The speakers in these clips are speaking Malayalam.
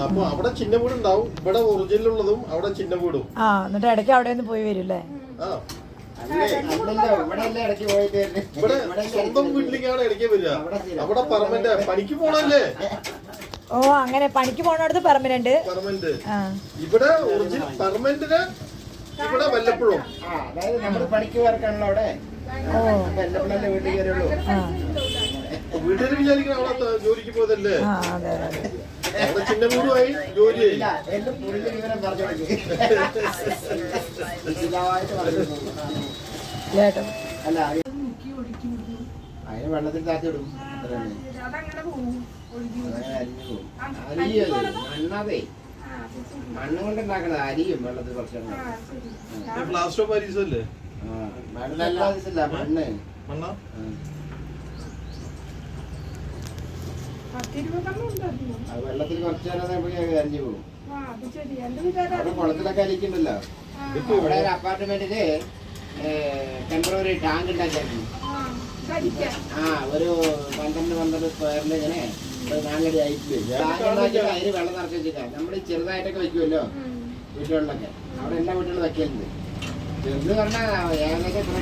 അപ്പൊ അവിടെ ചിന്ന വീട് ഉണ്ടാവും, ഇവിടെ ഒറിജിനൽ ഉള്ളതും അവിടെ ചിന്ന വീടും. ആ എന്നിട്ട് ഇടയ്ക്ക് അവിടെ നിന്ന് പോയി വരും അല്ലേ? ഇവിടെ സ്വന്തം വീട്ടിലേക്കാണ് ഇടയ്ക്ക് വരിക. അവിടെ പെർമനന്റ് പണിക്ക് പോണല്ലേ. ഓ അങ്ങനെ പണിക്ക് പോണടുത്ത് പെർമനന്റ്. ഇവിടെ ഒറിജിനൽ പെർമനന്റിന് ഇവിടെ വല്ലപ്പോഴും. അതായത് നമ്മള് പണിക്ക് പോർക്കാണല്ലോ അവിടെ. വീട്ടിൽ വിചാരിക്കണം അവിടെ ജോലിക്ക് പോയതല്ലേ. അവിടെ ചിന്ന വീടുമായി ജോലി ചെയ്യില്ല. അല്ല അതിന് വെള്ളത്തിൽ താത്തി വിടും. മണ്ണാതെ മണ്ണ് കൊണ്ട് ഉണ്ടാക്കണത് അരിയും വെള്ളത്തിൽ കുറച്ച് പ്ലാസ്റ്റർ ഓഫ് പാരീസ് അല്ലേ? മണ്ണ് മണ്ണ അത് വെള്ളത്തിൽ കുറച്ച് നേരം അരിഞ്ഞു പോകും. അവിടെ കുളത്തിലൊക്കെ അരിക്കുണ്ടല്ലോ. അവിടെ ഒരു അപ്പാർട്ട്മെന്റില് ടെമ്പററി ടാങ്ക് ഉണ്ടാക്കിയായിരുന്നു. ഒരു 12 സ്ക്വയറിൽ ഇങ്ങനെ 4 അടി ഹൈറ്റില് ടാങ്ക് ഉണ്ടാക്കിയിട്ട് അതിന് വെള്ളം നിറച്ച് വെച്ചിട്ടാ. നമ്മൾ ചെറുതായിട്ടൊക്കെ വെക്കുമല്ലോ വീട്ടുകളിലൊക്കെ. അവിടെ എല്ലാ വീട്ടുകളും വെക്കലുണ്ട്. ചെറുത് പറഞ്ഞാൽ ഏകദേശം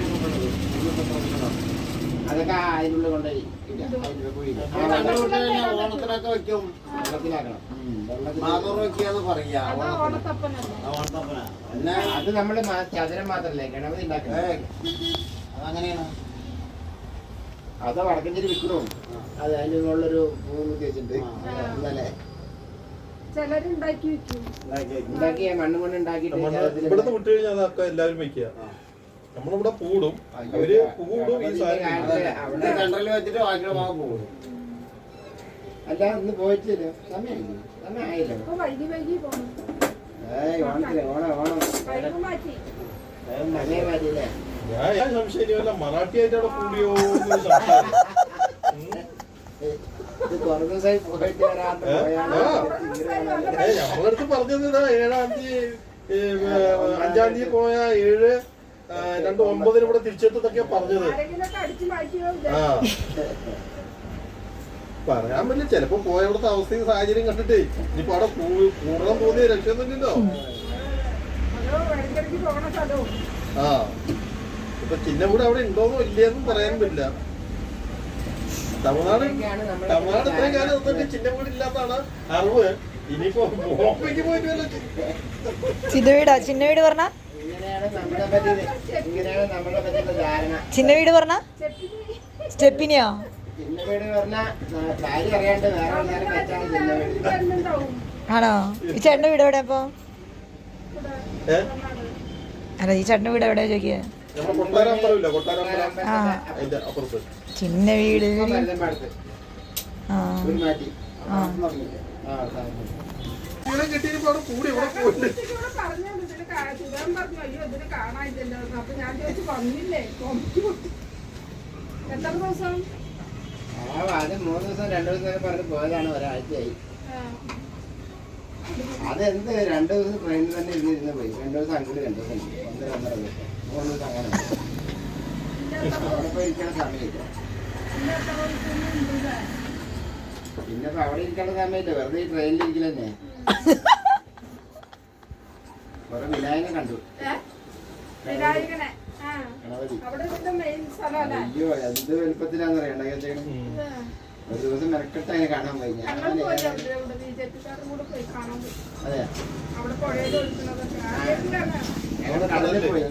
അതൊക്കെ അതിനുള്ളിൽ കൊണ്ടുപോയി ഓണത്തിനൊക്കെ വെക്കും. വെള്ളത്തിലാക്കണം. അത് നമ്മള് ചതുരം മാത്രല്ലേ ഗണപതി ഉണ്ടാക്കുന്നത്. അതങ്ങനെയാണ്. അത് വടക്കഞ്ചേരി വിൽക്കണോ? അത് അതിൻ്റെ മുകളിലൊരു 3 കേസുണ്ട്. ഇന്നലെ ഉണ്ടാക്കിയ മണ്ണ് കൊണ്ട് ഉണ്ടാക്കിയിട്ട് ഇവിടുന്ന് വിട്ട് കഴിഞ്ഞാൽ അതൊക്കെ എല്ലാവരും വെക്കുക. നമ്മളിവിടെ പൂടും, അവര് പൂടും. ഈ വെച്ചിട്ട് ബാക്കിയുള്ള ഭാഗം പോകും. അല്ല ഇന്ന് പോയിട്ടില്ല. സമയമായില്ല. ഞാൻ സംശയം മറാഠി ആയിട്ട് അവിടെ കൂടിയോ. ഞങ്ങളടുത്ത് പറഞ്ഞത് 7-ാം തീയതി 5-ാം തീയതി പോയ 7/2/9 ഇവിടെ തിരിച്ചെത്തതൊക്കെയാ പറഞ്ഞത്. പറയാൻ പറ്റില്ല. ചിലപ്പോ പോയ അവിടുത്തെ അവസ്ഥയും സാഹചര്യം കണ്ടിട്ടേ ഇനിയിപ്പോ അവിടെ കൂടണം തോന്നിയ രക്ഷയൊന്നുമില്ലല്ലോ. ഇപ്പൊ ചിന്ന വീട് അവിടെ ഉണ്ടോന്നോ ഇല്ലയെന്നും പറയാൻ പറ്റില്ല. തമിഴ്നാട് ഇത്രയും കാലം നിന്നിട്ട് ചിന്ന വീട് ഇല്ലാത്തതാണ് അറിവ്. ഇനിയിപ്പോ ബോംബെക്ക് പോയിട്ട് വല്ല ചിന്ന വീട് പറഞ്ഞ ചിന്ന വീട് പറഞ്ഞ സ്റ്റെപ്പിനെയോ? ആണോ? ഈ ചേട്ടന്റെ വീട് എവിടെ? അപ്പൊ അല്ല ഈ ചേട്ടന്റെ വീട് എവിടെയാ ചോദിക്കുക? ചിന്ന വീട്. അത് 3 ദിവസം 2 ദിവസം പറഞ്ഞ് പോയതാണ്. ഒരാഴ്ചയായി. അതെന്ത് 2 ദിവസം ട്രെയിനിൽ തന്നെ ഇരുന്ന് പോയി. 2 ദിവസം അങ്ങോട്ട് 2 ദിവസം 1.5 ദിവസം 3 ദിവസം അങ്ങനെ അവിടെ പോയി ഇരിക്കണ സമയമില്ല. പിന്നെ ഇപ്പൊ അവിടെ ഇരിക്കേണ്ട സമയമില്ല. വെറുതെ ഈ ട്രെയിനിൽ ഇരിക്കലെന്നെ. കുറെ വിനായകനെ കണ്ടു. അയ്യോ എന്ത് വലുപ്പത്തിലാന്നറിയണ്ട. ഒരു ദിവസം മെനക്കെട്ട് അതിനെ കാണാൻ പോയി. അതെ കടലിൽ പോയി.